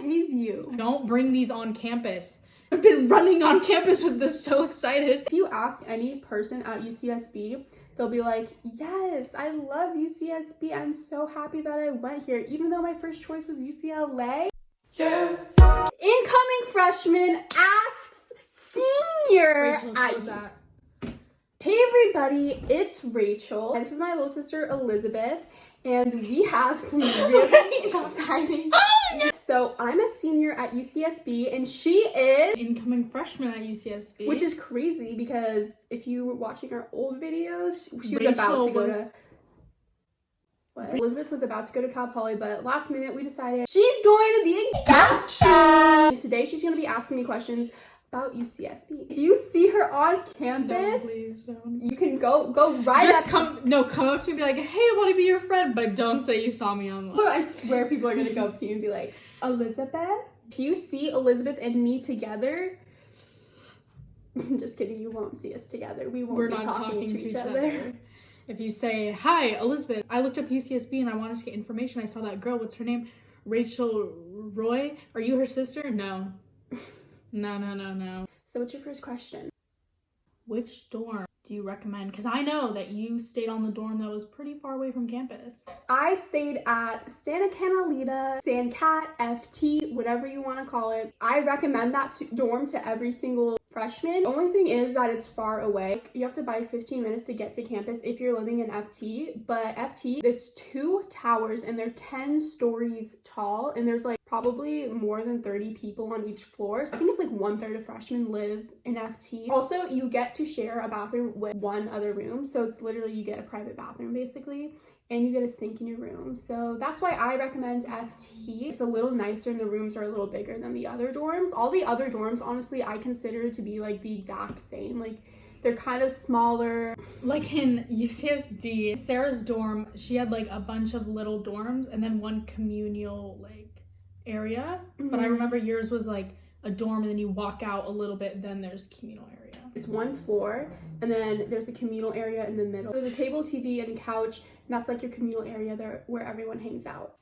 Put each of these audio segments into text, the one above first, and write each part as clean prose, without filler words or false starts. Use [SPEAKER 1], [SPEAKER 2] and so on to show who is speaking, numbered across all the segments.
[SPEAKER 1] haze you.
[SPEAKER 2] Don't bring these on campus. I've been running on campus with this, so excited.
[SPEAKER 1] If you ask any person at UCSB, they'll be like, yes, I love UCSB. I'm so happy that I went here, even though my first choice was UCLA.
[SPEAKER 3] Yeah.
[SPEAKER 1] Incoming freshman asks senior
[SPEAKER 2] Rachel,
[SPEAKER 1] at
[SPEAKER 2] who's that?
[SPEAKER 1] Hey everybody, it's Rachel. And this is my little sister Elizabeth, and we have some really exciting. So I'm a senior at UCSB, and she is
[SPEAKER 2] Incoming freshman at UCSB.
[SPEAKER 1] which is crazy because if you were watching our old videos, she was
[SPEAKER 2] Rachel
[SPEAKER 1] about to go
[SPEAKER 2] was-
[SPEAKER 1] to. What? Elizabeth was about to go to Cal Poly, but last minute we decided she's going to the gotcha. And today she's going to be asking me questions about UCSB. If you see her on
[SPEAKER 2] No,
[SPEAKER 1] campus,
[SPEAKER 2] please don't.
[SPEAKER 1] you can go right
[SPEAKER 2] Just
[SPEAKER 1] up.
[SPEAKER 2] come up to me and be like, hey, I want to be your friend, but don't say you saw me online.
[SPEAKER 1] I swear people are gonna go up to you and be like, Elizabeth? If you see Elizabeth and me together, just kidding, you won't see us together. We're
[SPEAKER 2] We're
[SPEAKER 1] be
[SPEAKER 2] not talking to each other. If you say, hi, Elizabeth, I looked up UCSB and I wanted to get information. I saw that girl. What's her name? Rachel Roy? Are you her sister? No. No.
[SPEAKER 1] So what's your first question?
[SPEAKER 2] Which dorm do you recommend? Because I know that you stayed on the dorm that was pretty far away from campus.
[SPEAKER 1] I stayed at Santa Catalina, Sandcat, FT, whatever you want to call it. I recommend that dorm to every single freshman. The only thing is that it's far away. You have to bike 15 minutes to get to campus if you're living in FT, but FT, it's 2 towers and they're 10 stories tall, and there's like probably more than 30 people on each floor. So I think it's like 1/3 of freshmen live in FT. Also, you get to share a bathroom with one other room, so it's literally you get a private bathroom basically, and you get a sink in your room. So that's why I recommend FT. It's a little nicer and the rooms are a little bigger than the other dorms. All the other dorms, honestly, I consider to be like the exact same. Like, they're kind of smaller.
[SPEAKER 2] Like in UCSD, Sarah's dorm, she had like a bunch of little dorms and then one communal like area. But I remember yours was like a dorm and then you walk out a little bit, then there's communal area.
[SPEAKER 1] It's 1 floor, and then there's a communal area in the middle. There's a table, TV, and a couch, and that's like your communal area there where everyone hangs out.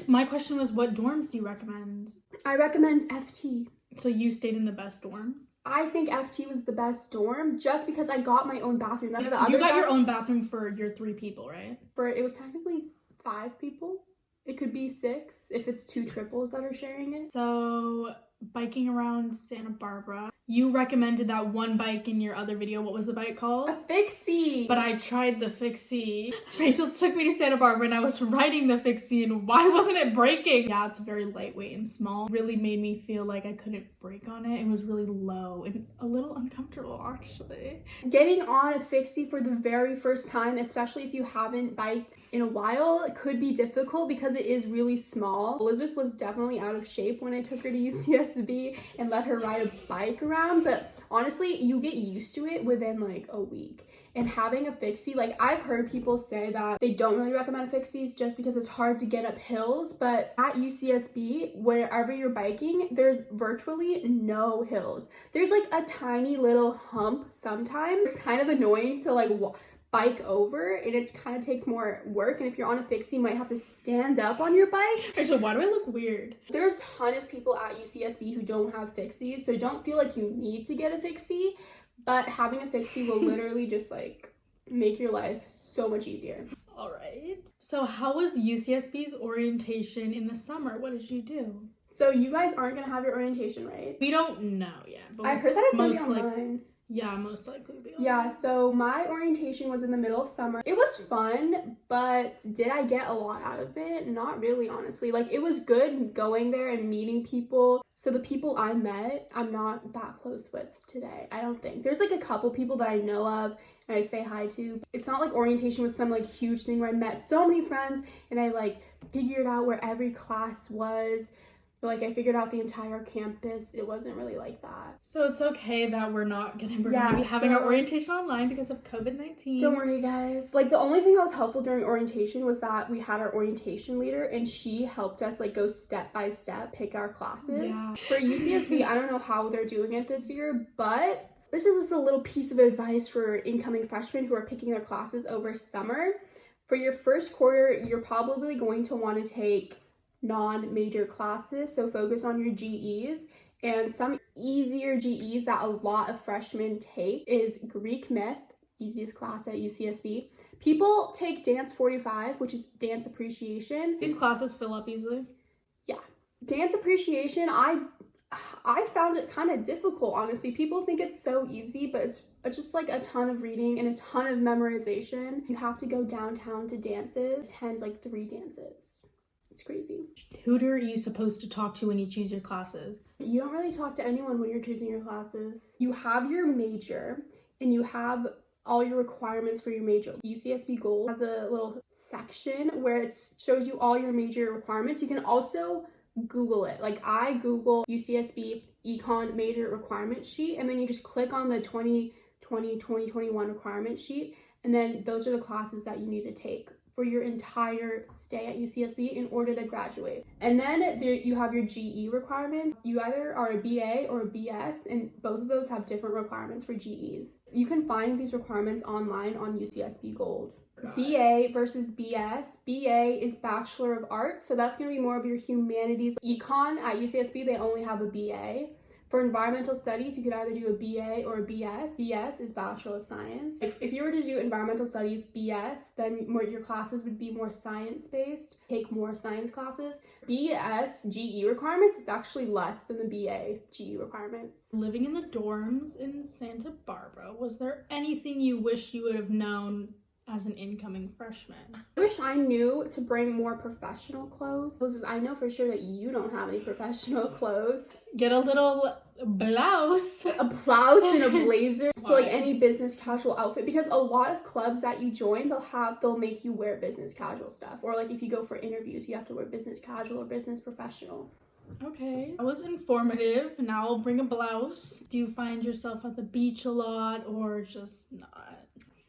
[SPEAKER 2] My question was, what dorms do you recommend?
[SPEAKER 1] I recommend FT.
[SPEAKER 2] So you stayed in the best dorms?
[SPEAKER 1] I think FT was the best dorm just because I got my own bathroom. None of the
[SPEAKER 2] You
[SPEAKER 1] other
[SPEAKER 2] got your own bathroom for your 3 people, right?
[SPEAKER 1] it was technically 5 people. It could be 6 if it's 2 triples that are sharing it.
[SPEAKER 2] So biking around Santa Barbara, you recommended that one bike in your other video. What was the bike called?
[SPEAKER 1] A fixie.
[SPEAKER 2] But I tried the fixie. Rachel took me to Santa Barbara and I was riding the fixie, and why wasn't it braking? Yeah, it's very lightweight and small. Really made me feel like I couldn't brake on it. It was really low and a little uncomfortable actually.
[SPEAKER 1] Getting on a fixie for the very first time, especially if you haven't biked in a while, could be difficult because it is really small. Elizabeth was definitely out of shape when I took her to UCSB and let her ride a bike around, but honestly, you get used to it within like a week. And having a fixie, like I've heard people say that they don't really recommend fixies just because it's hard to get up hills, but at UCSB, wherever you're biking, there's virtually no hills. There's like a tiny little hump sometimes. It's kind of annoying to like bike over, and it kind of takes more work, and if you're on a fixie, you might have to stand up on your bike.
[SPEAKER 2] Rachel, why do I look weird?
[SPEAKER 1] There's a ton of people at UCSB who don't have fixies, so don't feel like you need to get a fixie, but having a fixie will literally just like make your life so much easier.
[SPEAKER 2] All right. So how was UCSB's orientation in the summer? What did you do?
[SPEAKER 1] So you guys aren't gonna have your orientation, right?
[SPEAKER 2] We don't know yet. But
[SPEAKER 1] I heard that it's gonna be
[SPEAKER 2] most like-
[SPEAKER 1] online.
[SPEAKER 2] Yeah, most likely be.
[SPEAKER 1] Yeah, so my orientation was in the middle of summer. It was fun, but did I get a lot out of it? Not really, honestly. Like, it was good going there and meeting people. So the people I met, I'm not that close with today, I don't think. There's like a couple people that I know of and I say hi to. It's not like orientation was some like huge thing where I met so many friends and I like figured out where every class was. Like, I figured out the entire campus. It wasn't really like that.
[SPEAKER 2] So it's okay that we're gonna be having our orientation online because of COVID-19.
[SPEAKER 1] Don't worry, guys. Like, the only thing that was helpful during orientation was that we had our orientation leader, and she helped us like go step by step pick our classes.
[SPEAKER 2] Yeah.
[SPEAKER 1] For UCSB, I don't know how they're doing it this year, but this is just a little piece of advice for incoming freshmen who are picking their classes over summer. For your first quarter, you're probably going to want to take non-major classes, so focus on your GEs. And some easier GEs that a lot of freshmen take is Greek Myth, easiest class at UCSB. People take Dance 45, which is dance appreciation.
[SPEAKER 2] These classes fill up easily.
[SPEAKER 1] Yeah. Dance appreciation, I found it kind of difficult, honestly. People think it's so easy, but it's just like a ton of reading and a ton of memorization. You have to go downtown to dances, attend like 3 dances. It's crazy.
[SPEAKER 2] Who are you supposed to talk to when you choose your classes?
[SPEAKER 1] You don't really talk to anyone when you're choosing your classes. You have your major and you have all your requirements for your major. UCSB Gold has a little section where it shows you all your major requirements. You can also Google it. Like I Google UCSB Econ major requirement sheet, and then you just click on the 2020-2021 requirement sheet, and then those are the classes that you need to take for your entire stay at UCSB in order to graduate. And then there you have your GE requirements. You either are a BA or a BS, and both of those have different requirements for GEs. You can find these requirements online on UCSB Gold. BA versus BS. BA is Bachelor of Arts, so that's going to be more of your humanities. Econ at UCSB, they only have a BA. For environmental studies, you could either do a BA or a BS. BS is Bachelor of Science. If you were to do environmental studies BS, then your classes would be more science-based, take more science classes. BS GE requirements, it's actually less than the BA GE requirements.
[SPEAKER 2] Living in the dorms in Santa Barbara, was there anything you wish you would have known as an incoming freshman?
[SPEAKER 1] I wish I knew to bring more professional clothes. I know for sure that you don't have any professional clothes.
[SPEAKER 2] Get a little blouse.
[SPEAKER 1] A blouse and a blazer. So like any business casual outfit, because a lot of clubs that you join, they'll make you wear business casual stuff. Or like if you go for interviews, you have to wear business casual or business professional.
[SPEAKER 2] Okay, that was informative. Now I'll bring a blouse. Do you find yourself at the beach a lot or just not?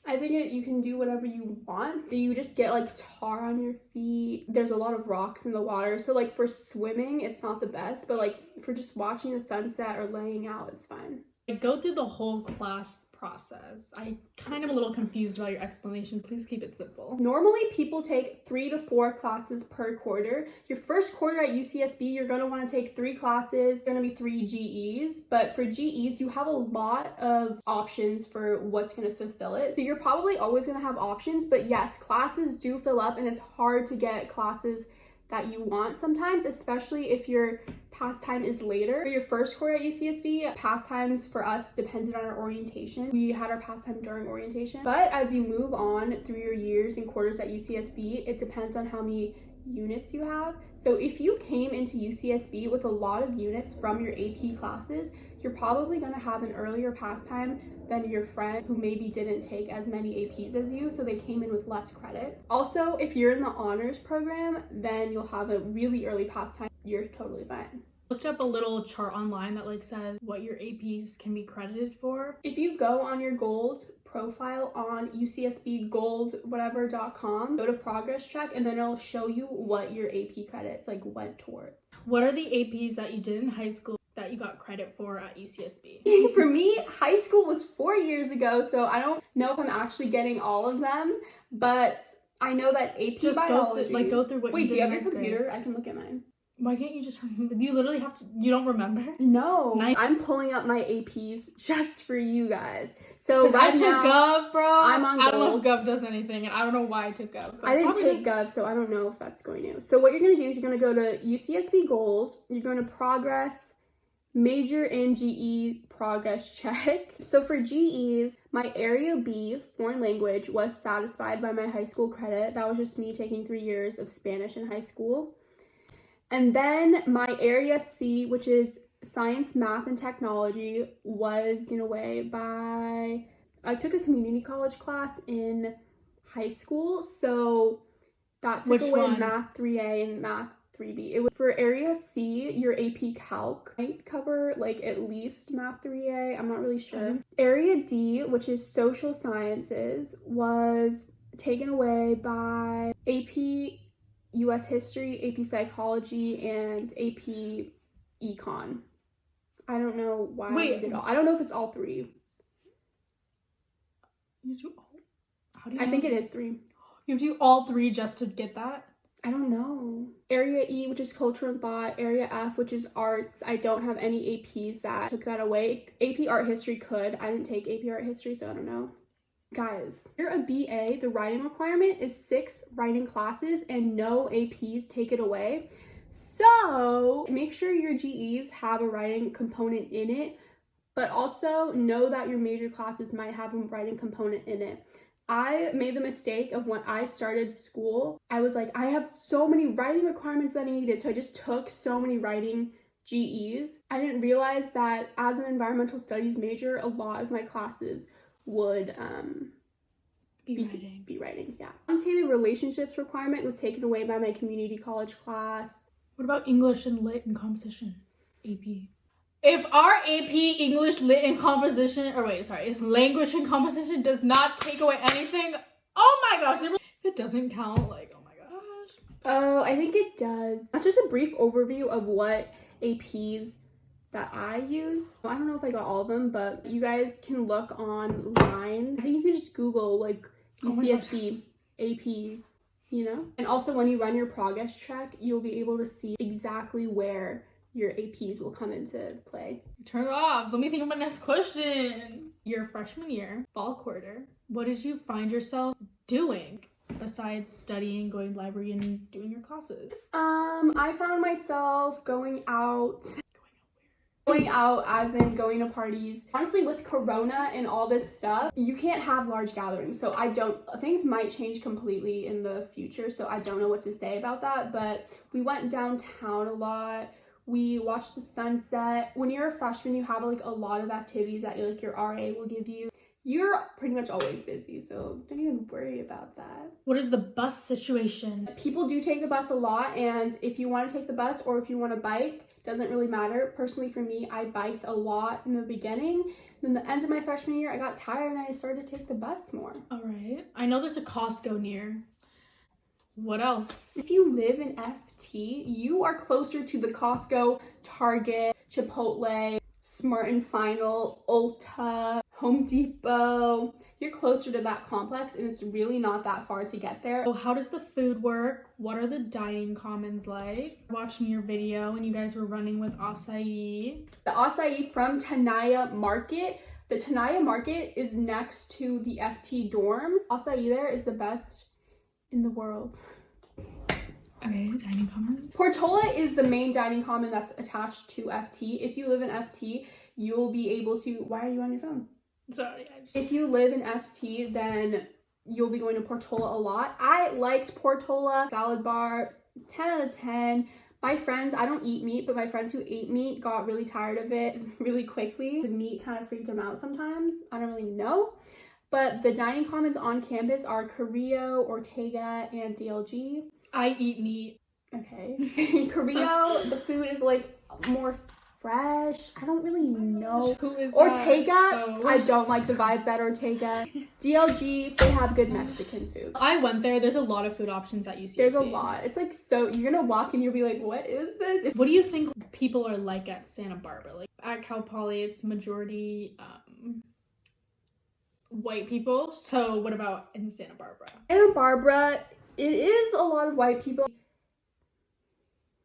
[SPEAKER 1] I think you can do whatever you want. So you just get like tar on your feet. There's a lot of rocks in the water. So like for swimming, it's not the best, but like for just watching the sunset or laying out, it's fine.
[SPEAKER 2] I go through the whole class process. I kind of a little confused about your explanation. Please keep it simple.
[SPEAKER 1] Normally people take 3 to 4 classes per quarter. Your first quarter at UCSB, you're going to want to take 3 classes. They're going to be 3 GEs, but for GEs, you have a lot of options for what's going to fulfill it. So you're probably always going to have options, but yes, classes do fill up and it's hard to get classes that you want sometimes, especially if your pastime is later. For your first quarter at UCSB, pastimes for us depended on our orientation. We had our pastime during orientation. But as you move on through your years and quarters at UCSB, it depends on how many units you have. So if you came into UCSB with a lot of units from your AP classes, you're probably going to have an earlier pastime than your friend who maybe didn't take as many APs as you, so they came in with less credit. Also, if you're in the honors program, then you'll have a really early pastime. You're totally fine.
[SPEAKER 2] Looked up a little chart online that like says what your APs can be credited for.
[SPEAKER 1] If you go on your gold profile on UCSBgoldwhatever.com, go to progress check, and then it'll show you what your AP credits like went towards.
[SPEAKER 2] What are the APs that you did in high school that you got credit for at UCSB?
[SPEAKER 1] For me, high school was 4 years ago, so I don't know if I'm actually getting all of them, but I know that AP
[SPEAKER 2] just
[SPEAKER 1] biology.
[SPEAKER 2] go through what.
[SPEAKER 1] Wait,
[SPEAKER 2] you
[SPEAKER 1] do you have
[SPEAKER 2] did
[SPEAKER 1] your
[SPEAKER 2] in ninth
[SPEAKER 1] computer?
[SPEAKER 2] grade.
[SPEAKER 1] I can look at mine.
[SPEAKER 2] Why can't you just remember? You literally have to. You don't remember?
[SPEAKER 1] No,
[SPEAKER 2] Nice.
[SPEAKER 1] I'm pulling up my APs just for you guys. So
[SPEAKER 2] I took Gov, bro.
[SPEAKER 1] I'm on
[SPEAKER 2] I don't know if
[SPEAKER 1] Gold.
[SPEAKER 2] Gov does anything, and I don't know why I took Gov.
[SPEAKER 1] I didn't take Gov, so I don't know if that's going to. So what you're going to do is you're going to go to UCSB Gold. You're going to progress, major in GE progress check. So for GEs, my area B, foreign language, was satisfied by my high school credit. That was just me taking 3 years of Spanish in high school. And then my area C, which is science, math, and technology, was taken away by, I took a community college class in high school, so that took away
[SPEAKER 2] one?
[SPEAKER 1] math 3A and math 3B. It was for area C, your AP Calc might cover like at least math 3A, I'm not really sure.
[SPEAKER 2] Okay.
[SPEAKER 1] Area D, which is social sciences, was taken away by AP US history, AP psychology, and AP econ. I don't know why I did it all. I don't know if it's all 3.
[SPEAKER 2] You do all? How do you
[SPEAKER 1] I think it is 3.
[SPEAKER 2] You have to do all 3 just to get that?
[SPEAKER 1] I don't know. Area E, which is culture and thought. Area F, which is arts. I don't have any APs that took that away. AP art history could. I didn't take AP art history, so I don't know. Guys, if you're a BA, the writing requirement is 6 writing classes and no APs take it away. So make sure your GEs have a writing component in it, but also know that your major classes might have a writing component in it. I made the mistake of when I started school, I was like, I have so many writing requirements that I needed, so I just took so many writing GEs. I didn't realize that as an environmental studies major, a lot of my classes would be writing, yeah. Quantitative relationships requirement was taken away by my community college class.
[SPEAKER 2] What about English and Lit and composition? AP. If our AP English, Lit, and composition, language and composition does not take away anything, oh my gosh, if it doesn't count, like, oh my gosh.
[SPEAKER 1] Oh, I think it does. That's just a brief overview of what APs that I use. I don't know if I got all of them, but you guys can look online. I think you can just Google like UCSB APs, you know? And also when you run your progress check, you'll be able to see exactly where your APs will come into play.
[SPEAKER 2] Turn it off. Let me think of my next question. Your freshman year, fall quarter, what did you find yourself doing besides studying, going to the library, and doing your classes?
[SPEAKER 1] I found myself going out as in going to parties. Honestly, with Corona and all this stuff, you can't have large gatherings. So things might change completely in the future. So I don't know what to say about that, but we went downtown a lot. We watched the sunset. When you're a freshman, you have like a lot of activities that your RA will give you. You're pretty much always busy, so don't even worry about that.
[SPEAKER 2] What is the bus situation?
[SPEAKER 1] People do take the bus a lot, and if you want to take the bus or if you want to bike, doesn't really matter. Personally, for me, I biked a lot in the beginning. Then the end of my freshman year, I got tired and I started to take the bus more.
[SPEAKER 2] All right. I know there's a Costco near. What else?
[SPEAKER 1] If you live in FT, you are closer to the Costco, Target, Chipotle, Smart and Final, Ulta, Home Depot. You're closer to that complex and it's really not that far to get there.
[SPEAKER 2] So how does the food work? What are the dining commons like? Watching your video and you guys were running with acai.
[SPEAKER 1] The acai from Tenaya Market. The Tenaya Market is next to the FT dorms. Acai there is the best in the world.
[SPEAKER 2] Okay, dining common.
[SPEAKER 1] Portola is the main dining common that's attached to FT. If you live in FT, you'll be able to... Why are you on your phone?
[SPEAKER 2] Sorry.
[SPEAKER 1] If you live in FT, then you'll be going to Portola a lot. I liked Portola. Salad bar, 10 out of 10. My friends, I don't eat meat, but my friends who ate meat got really tired of it really quickly. The meat kind of freaked them out sometimes. I don't really know. But the dining commons on campus are Carrillo, Ortega, and DLG.
[SPEAKER 2] I eat meat.
[SPEAKER 1] Okay. Carrillo, the food is like more fresh. I don't really know.
[SPEAKER 2] Who is
[SPEAKER 1] Ortega?
[SPEAKER 2] that? Oh.
[SPEAKER 1] I don't like the vibes at Ortega. DLG, they have good Mexican food.
[SPEAKER 2] I went there. There's a lot of food options at UCSB.
[SPEAKER 1] There's a lot. It's like, so you're gonna walk and you'll be like, what is this?
[SPEAKER 2] What do you think people are like at Santa Barbara? Like at Cal Poly, it's majority white people. So what about in Santa Barbara?
[SPEAKER 1] Santa Barbara, it is a lot of white people.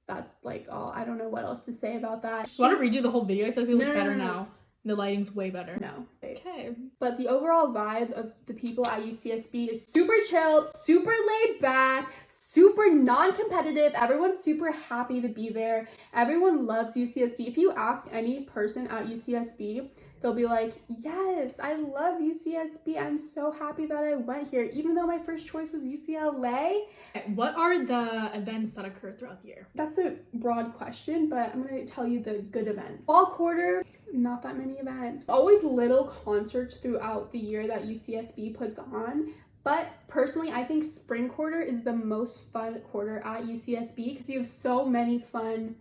[SPEAKER 1] That's like all. I don't know what else to say about that.
[SPEAKER 2] Do you want to redo the whole video? I feel like we look better now. The lighting's way better.
[SPEAKER 1] No.
[SPEAKER 2] Okay.
[SPEAKER 1] But the overall vibe of the people at UCSB is super chill, super laid back, super non-competitive. Everyone's super happy to be there. Everyone loves UCSB. If you ask any person at UCSB, they'll be like, yes, I love UCSB. I'm so happy that I went here, even though my first choice was UCLA.
[SPEAKER 2] What are the events that occur throughout the year?
[SPEAKER 1] That's a broad question, but I'm going to tell you the good events. Fall quarter, not that many events. Always little concerts throughout the year that UCSB puts on. But personally, I think spring quarter is the most fun quarter at UCSB because you have so many fun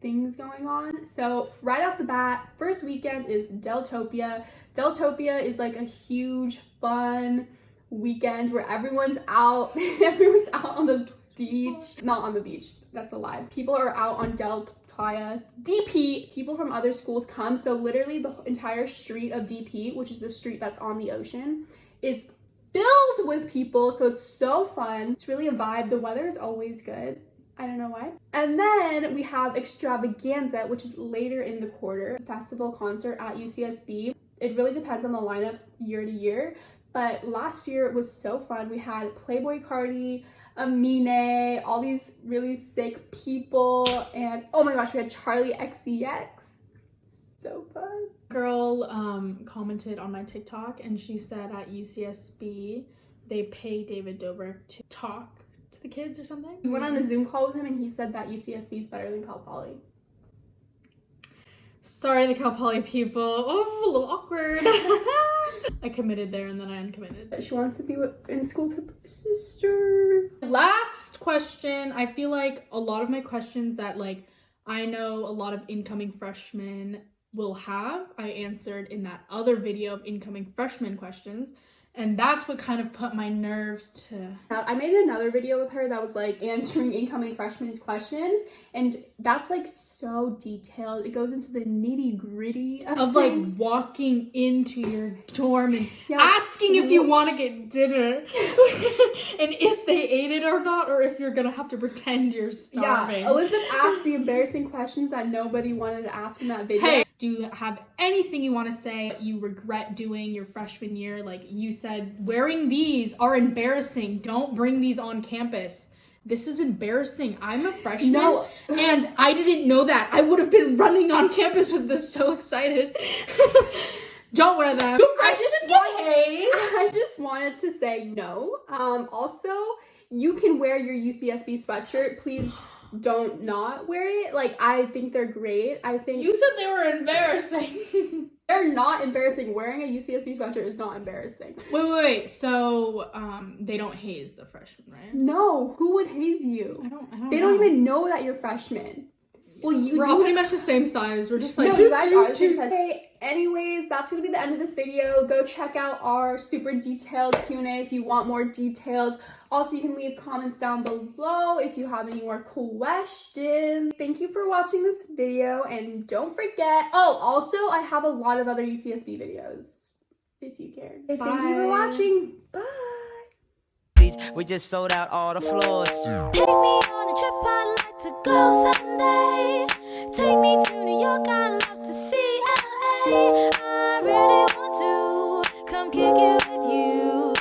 [SPEAKER 1] things going on. So right off the bat, first weekend is Topia. Topia is like a huge fun weekend where everyone's out. Everyone's out on the beach. Not on the beach, that's a lie. People are out on Playa. DP, people from other schools come. So literally the entire street of DP, which is the street that's on the ocean, is filled with people, so it's so fun. It's really a vibe. The weather is always good. I don't know why. And then we have Extravaganza, which is later in the quarter, festival concert at UCSB. It really depends on the lineup year to year, but last year it was so fun. We had Playboy Cardi, Amine, all these really sick people, and oh my gosh, we had Charlie XCX. So fun.
[SPEAKER 2] Girl commented on my TikTok and she said at UCSB they pay David Dobrik to talk to the kids or something.
[SPEAKER 1] We went on a Zoom call with him and he said that UCSB is better than Cal Poly.
[SPEAKER 2] Sorry, the Cal Poly people. Oh, a little awkward. I committed there and then I uncommitted.
[SPEAKER 1] She wants to be in school with her sister.
[SPEAKER 2] Last question. I feel like a lot of my questions that like I know a lot of incoming freshmen will have, I answered in that other video of incoming freshman questions, and that's what kind of put my nerves to...
[SPEAKER 1] I made another video with her that was like answering incoming freshmen's questions, and that's like so detailed. It goes into the nitty gritty
[SPEAKER 2] of like walking into your dorm and asking if you want to get dinner and if they ate it or not, or if you're gonna have to pretend you're starving.
[SPEAKER 1] Yeah, Elizabeth asked the embarrassing questions that nobody wanted to ask in that video.
[SPEAKER 2] Hey, do you have anything you want to say you regret doing your freshman year? Like you said, wearing these are embarrassing. Don't bring these on campus. This is embarrassing. I'm a freshman and I didn't know that. I would have been running on campus with this so excited. Don't wear them.
[SPEAKER 1] I just wanted to say no. Also, you can wear your UCSB sweatshirt. Please don't not wear it. Like, I think they're great. I think
[SPEAKER 2] you said they were embarrassing.
[SPEAKER 1] They're not embarrassing. Wearing a UCSB sweatshirt is not embarrassing.
[SPEAKER 2] Wait. So, they don't haze the freshmen, right?
[SPEAKER 1] No. Who would haze you?
[SPEAKER 2] I don't
[SPEAKER 1] They don't even know that you're freshmen. Well,
[SPEAKER 2] we're all pretty much the same size. We're just like...
[SPEAKER 1] No, you guys are the same size. Okay, anyways, that's going to be the end of this video. Go check out our super detailed Q&A if you want more details. Also, you can leave comments down below if you have any more questions. Thank you for watching this video, and don't forget... Oh, also, I have a lot of other UCSB videos, if you care. Thank you for watching. Bye!
[SPEAKER 3] We just sold out all the floors.
[SPEAKER 4] Take me on a trip, I'd like to go someday.